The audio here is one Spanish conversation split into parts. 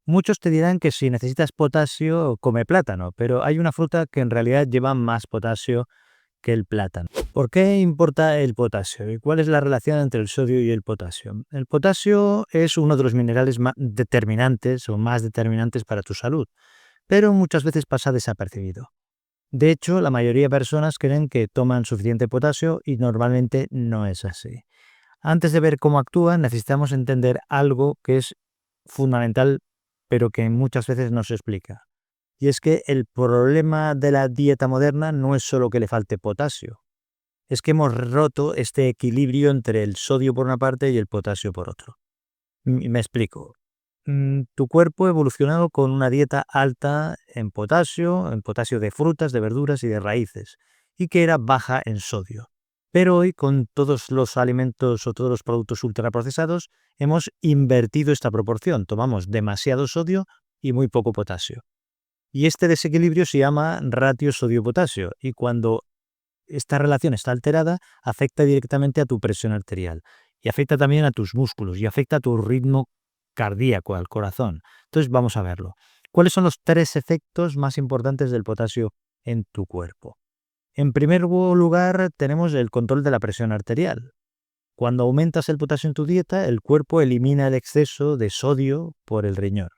Muchos te dirán que si necesitas potasio, come plátano, pero hay una fruta que en realidad lleva más potasio que el plátano. ¿Por qué importa el potasio y cuál es la relación entre el sodio y el potasio? El potasio es uno de los minerales más determinantes o más determinantes para tu salud, pero muchas veces pasa desapercibido. De hecho, la mayoría de personas creen que toman suficiente potasio y normalmente no es así. Antes de ver cómo actúa, necesitamos entender algo que es fundamental, pero que muchas veces no se explica. Y es que el problema de la dieta moderna no es solo que le falte potasio, es que hemos roto este equilibrio entre el sodio por una parte y el potasio por otro. Me explico. Tu cuerpo ha evolucionado con una dieta alta en potasio de frutas, de verduras y de raíces, y que era baja en sodio. Pero hoy, con todos los alimentos o todos los productos ultraprocesados, hemos invertido esta proporción. Tomamos demasiado sodio y muy poco potasio. Y este desequilibrio se llama ratio sodio-potasio, y cuando esta relación está alterada, afecta directamente a tu presión arterial, y afecta también a tus músculos, y afecta a tu ritmo cardíaco, al corazón. Entonces vamos a verlo. ¿Cuáles son los 3 efectos más importantes del potasio en tu cuerpo? En primer lugar, tenemos el control de la presión arterial. Cuando aumentas el potasio en tu dieta, el cuerpo elimina el exceso de sodio por el riñón.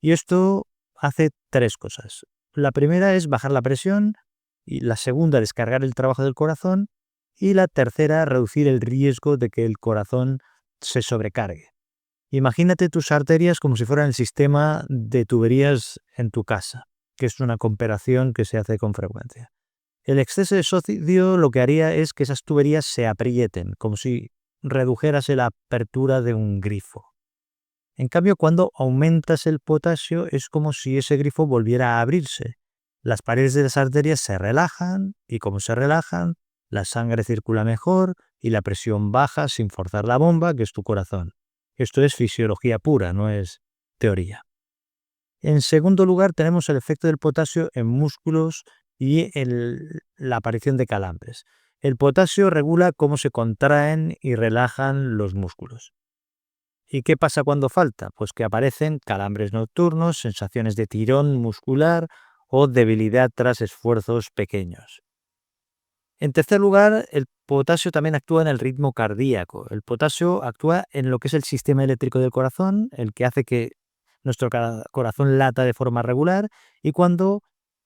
Y esto hace 3 cosas. La primera es bajar la presión, y la segunda, descargar el trabajo del corazón, y la tercera, reducir el riesgo de que el corazón se sobrecargue. Imagínate tus arterias como si fueran el sistema de tuberías en tu casa, que es una comparación que se hace con frecuencia. El exceso de sodio lo que haría es que esas tuberías se aprieten, como si redujeras la apertura de un grifo. En cambio, cuando aumentas el potasio es como si ese grifo volviera a abrirse. Las paredes de las arterias se relajan y como se relajan, la sangre circula mejor y la presión baja sin forzar la bomba, que es tu corazón. Esto es fisiología pura, no es teoría. En segundo lugar, tenemos el efecto del potasio en músculos y la aparición de calambres. El potasio regula cómo se contraen y relajan los músculos. ¿Y qué pasa cuando falta? Pues que aparecen calambres nocturnos, sensaciones de tirón muscular o debilidad tras esfuerzos pequeños. En tercer lugar, el potasio también actúa en el ritmo cardíaco. El potasio actúa en lo que es el sistema eléctrico del corazón, el que hace que nuestro corazón lata de forma regular, y cuando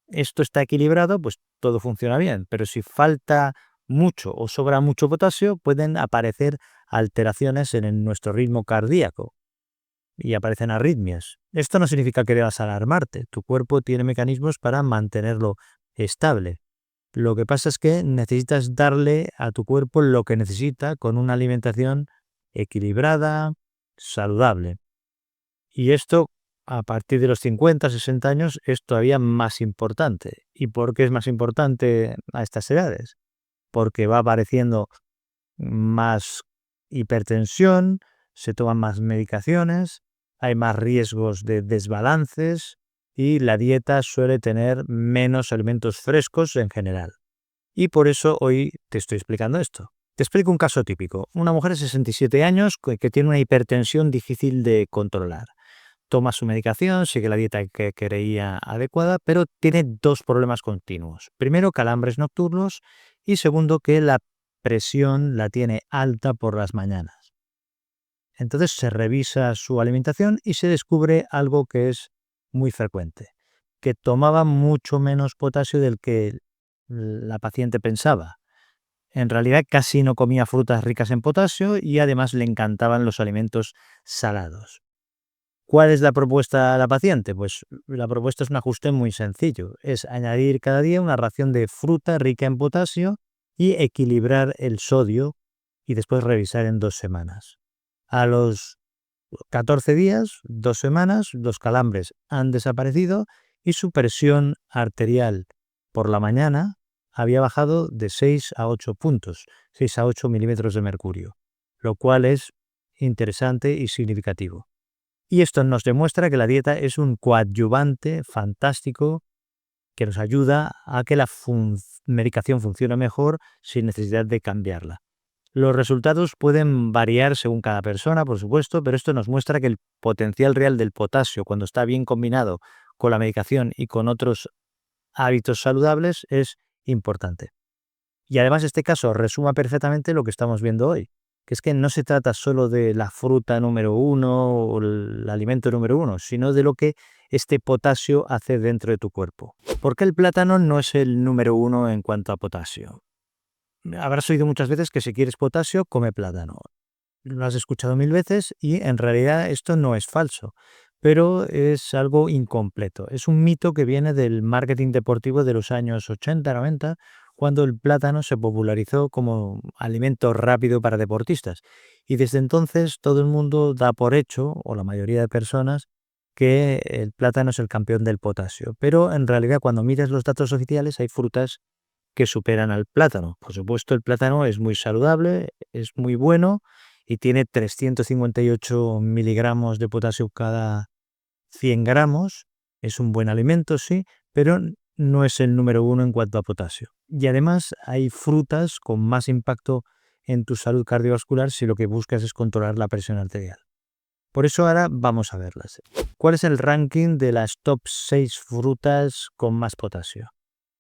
esto está equilibrado, pues todo funciona bien. Pero si falta mucho o sobra mucho potasio, pueden aparecer alteraciones en nuestro ritmo cardíaco y aparecen arritmias. Esto no significa que debas alarmarte. Tu cuerpo tiene mecanismos para mantenerlo estable. Lo que pasa es que necesitas darle a tu cuerpo lo que necesita con una alimentación equilibrada, saludable. Y esto, a partir de los 50, 60 años, es todavía más importante. ¿Y por qué es más importante a estas edades? Porque va apareciendo más hipertensión, se toman más medicaciones, hay más riesgos de desbalances y la dieta suele tener menos alimentos frescos en general. Y por eso hoy te estoy explicando esto. Te explico un caso típico. Una mujer de 67 años que tiene una hipertensión difícil de controlar. Toma su medicación, sigue la dieta que creía adecuada, pero tiene 2 problemas continuos. Primero, calambres nocturnos y segundo, que la presión la tiene alta por las mañanas. Entonces se revisa su alimentación y se descubre algo que es muy frecuente, que tomaba mucho menos potasio del que la paciente pensaba. En realidad casi no comía frutas ricas en potasio y además le encantaban los alimentos salados. ¿Cuál es la propuesta a la paciente? Pues la propuesta es un ajuste muy sencillo. Es añadir cada día una ración de fruta rica en potasio y equilibrar el sodio y después revisar en 2 semanas. A los 14 días, 2 semanas, los calambres han desaparecido y su presión arterial por la mañana había bajado de 6 a 8 puntos, 6 a 8 milímetros de mercurio, lo cual es interesante y significativo. Y esto nos demuestra que la dieta es un coadyuvante fantástico que nos ayuda a que la medicación funcione mejor sin necesidad de cambiarla. Los resultados pueden variar según cada persona, por supuesto, pero esto nos muestra que el potencial real del potasio, cuando está bien combinado con la medicación y con otros hábitos saludables, es importante. Y además este caso resuma perfectamente lo que estamos viendo hoy, que es que no se trata solo de la fruta número uno o el alimento número uno, sino de lo que este potasio hace dentro de tu cuerpo. ¿Por qué el plátano no es el número uno en cuanto a potasio? Habrás oído muchas veces que si quieres potasio, come plátano. Lo has escuchado mil veces y en realidad esto no es falso, pero es algo incompleto. Es un mito que viene del marketing deportivo de los años 80-90, cuando el plátano se popularizó como alimento rápido para deportistas. Y desde entonces todo el mundo da por hecho, o la mayoría de personas, que el plátano es el campeón del potasio. Pero en realidad cuando miras los datos oficiales hay frutas que superan al plátano. Por supuesto, el plátano es muy saludable, es muy bueno y tiene 358 miligramos de potasio cada 100 gramos. Es un buen alimento, sí, pero no es el número uno en cuanto a potasio. Y además hay frutas con más impacto en tu salud cardiovascular si lo que buscas es controlar la presión arterial. Por eso ahora vamos a verlas. ¿Cuál es el ranking de las top 6 frutas con más potasio?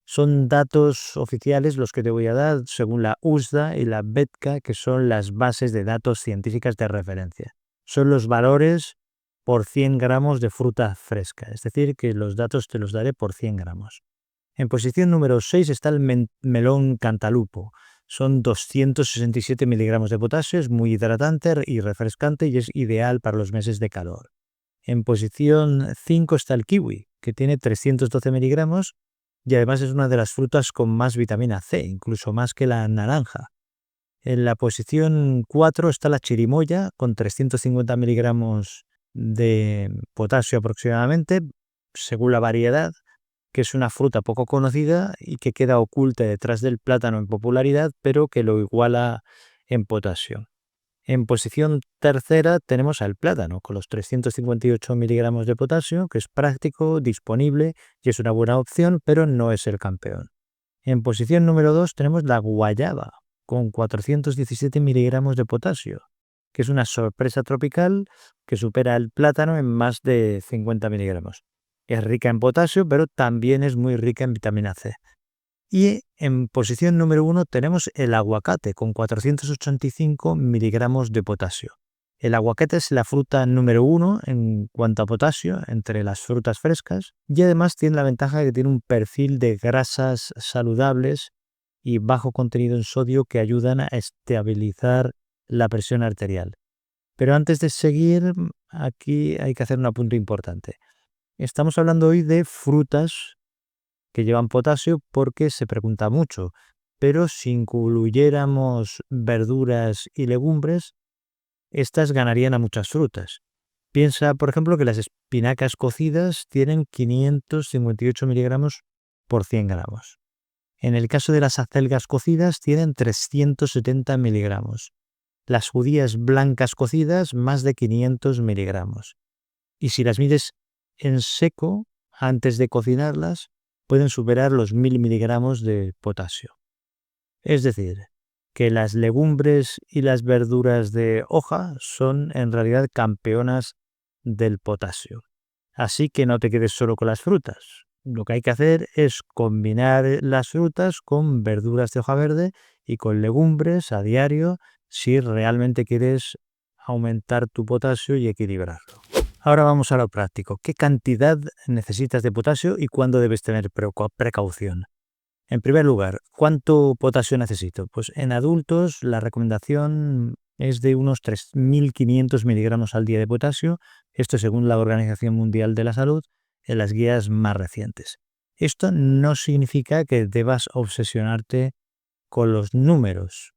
Son datos oficiales los que te voy a dar según la USDA y la BETCA, que son las bases de datos científicas de referencia. Son los valores por 100 gramos de fruta fresca, es decir, que los datos te los daré por 100 gramos. En posición número 6 está el melón cantalupo. Son 267 miligramos de potasio, es muy hidratante y refrescante y es ideal para los meses de calor. En posición 5 está el kiwi, que tiene 312 miligramos y además es una de las frutas con más vitamina C, incluso más que la naranja. En la posición 4 está la chirimoya, con 350 miligramos de potasio aproximadamente, según la variedad, que es una fruta poco conocida y que queda oculta detrás del plátano en popularidad, pero que lo iguala en potasio. En posición tercera tenemos al plátano, con los 358 miligramos de potasio, que es práctico, disponible y es una buena opción, pero no es el campeón. En posición número 2 tenemos la guayaba, con 417 miligramos de potasio, que es una sorpresa tropical que supera al plátano en más de 50 miligramos. Es rica en potasio, pero también es muy rica en vitamina C. Y en posición número 1 tenemos el aguacate con 485 miligramos de potasio. El aguacate es la fruta número 1 en cuanto a potasio entre las frutas frescas y además tiene la ventaja de que tiene un perfil de grasas saludables y bajo contenido en sodio que ayudan a estabilizar la presión arterial. Pero antes de seguir, aquí hay que hacer un apunte importante. Estamos hablando hoy de frutas que llevan potasio porque se pregunta mucho, pero si incluyéramos verduras y legumbres, estas ganarían a muchas frutas. Piensa, por ejemplo, que las espinacas cocidas tienen 558 miligramos por 100 gramos. En el caso de las acelgas cocidas tienen 370 miligramos. Las judías blancas cocidas más de 500 miligramos. Y si las mides en seco, antes de cocinarlas, pueden superar los 1000 miligramos de potasio. Es decir, que las legumbres y las verduras de hoja son en realidad campeonas del potasio. Así que no te quedes solo con las frutas. Lo que hay que hacer es combinar las frutas con verduras de hoja verde y con legumbres a diario si realmente quieres aumentar tu potasio y equilibrarlo. Ahora vamos a lo práctico. ¿Qué cantidad necesitas de potasio y cuándo debes tener precaución? En primer lugar, ¿cuánto potasio necesito? Pues en adultos la recomendación es de unos 3.500 miligramos al día de potasio, esto según la Organización Mundial de la Salud, en las guías más recientes. Esto no significa que debas obsesionarte con los números,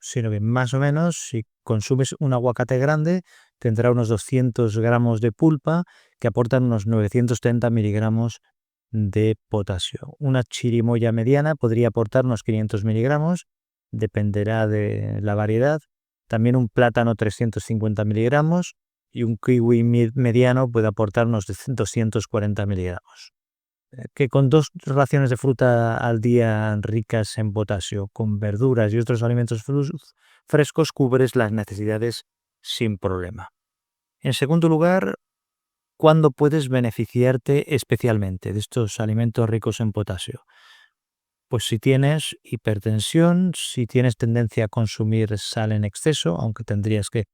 sino que más o menos si consumes un aguacate grande tendrá unos 200 gramos de pulpa que aportan unos 930 miligramos de potasio. Una chirimoya mediana podría aportar unos 500 miligramos, dependerá de la variedad. También un plátano 350 miligramos y un kiwi mediano puede aportar unos 240 miligramos. que con 2 raciones de fruta al día ricas en potasio, con verduras y otros alimentos frescos, cubres las necesidades sin problema. En segundo lugar, ¿cuándo puedes beneficiarte especialmente de estos alimentos ricos en potasio? Pues si tienes hipertensión, si tienes tendencia a consumir sal en exceso, aunque tendrías que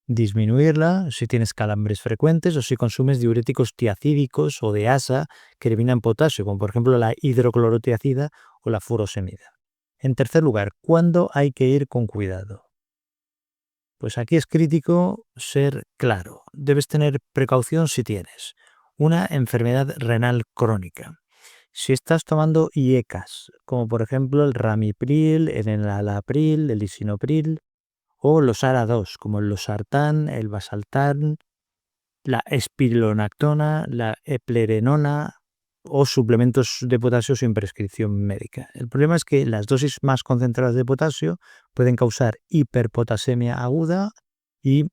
disminuirla, si tienes calambres frecuentes o si consumes diuréticos tiacídicos o de asa que eliminan potasio, como por ejemplo la hidroclorotiacida o la furosemida. En tercer lugar, ¿cuándo hay que ir con cuidado? Pues aquí es crítico ser claro. Debes tener precaución si tienes una enfermedad renal crónica. Si estás tomando IECAS, como por ejemplo el ramipril, el enalapril, el lisinopril, o los ARA2, como el losartán, el valsartán, la espironolactona, la eplerenona o suplementos de potasio sin prescripción médica. El problema es que las dosis más concentradas de potasio pueden causar hiperpotasemia aguda y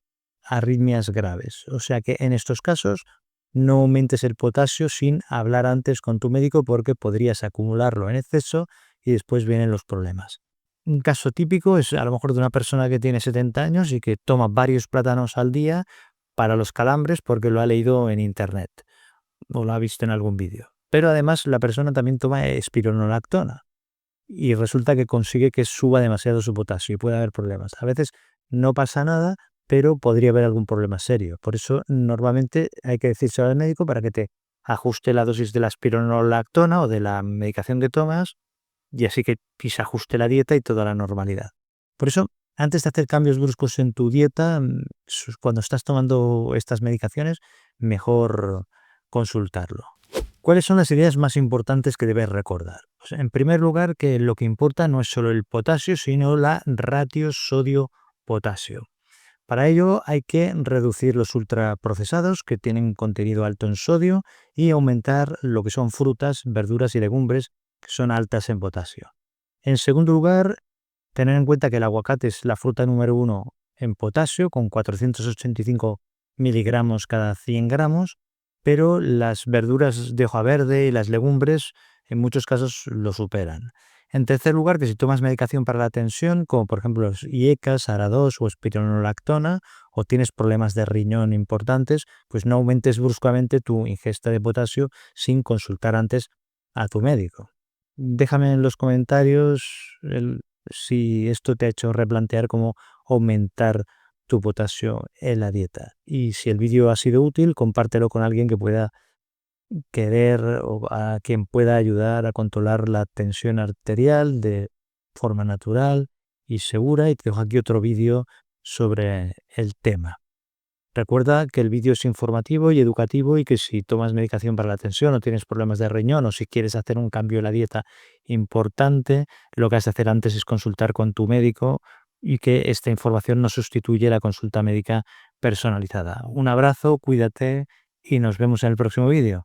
arritmias graves. O sea que en estos casos no aumentes el potasio sin hablar antes con tu médico porque podrías acumularlo en exceso y después vienen los problemas. Un caso típico es a lo mejor de una persona que tiene 70 años y que toma varios plátanos al día para los calambres porque lo ha leído en internet o lo ha visto en algún vídeo. Pero además la persona también toma espironolactona y resulta que consigue que suba demasiado su potasio y puede haber problemas. A veces no pasa nada, pero podría haber algún problema serio. Por eso normalmente hay que decírselo al médico para que te ajuste la dosis de la espironolactona o de la medicación que tomas y así que se ajuste la dieta y toda la normalidad. Por eso, antes de hacer cambios bruscos en tu dieta, cuando estás tomando estas medicaciones, mejor consultarlo. ¿Cuáles son las ideas más importantes que debes recordar? Pues, en primer lugar, que lo que importa no es solo el potasio, sino la ratio sodio-potasio. Para ello hay que reducir los ultraprocesados que tienen contenido alto en sodio y aumentar lo que son frutas, verduras y legumbres que son altas en potasio. En segundo lugar, tener en cuenta que el aguacate es la fruta número 1 en potasio, con 485 miligramos cada 100 gramos, pero las verduras de hoja verde y las legumbres en muchos casos lo superan. En tercer lugar, que si tomas medicación para la tensión, como por ejemplo los IECAS, ARA2 o espironolactona, o tienes problemas de riñón importantes, pues no aumentes bruscamente tu ingesta de potasio sin consultar antes a tu médico. Déjame en los comentarios si esto te ha hecho replantear cómo aumentar tu potasio en la dieta. Y si el vídeo ha sido útil, compártelo con alguien que pueda querer o a quien pueda ayudar a controlar la tensión arterial de forma natural y segura. Y te dejo aquí otro vídeo sobre el tema. Recuerda que el vídeo es informativo y educativo y que si tomas medicación para la tensión o tienes problemas de riñón o si quieres hacer un cambio en la dieta importante, lo que has de hacer antes es consultar con tu médico y que esta información no sustituye la consulta médica personalizada. Un abrazo, cuídate y nos vemos en el próximo vídeo.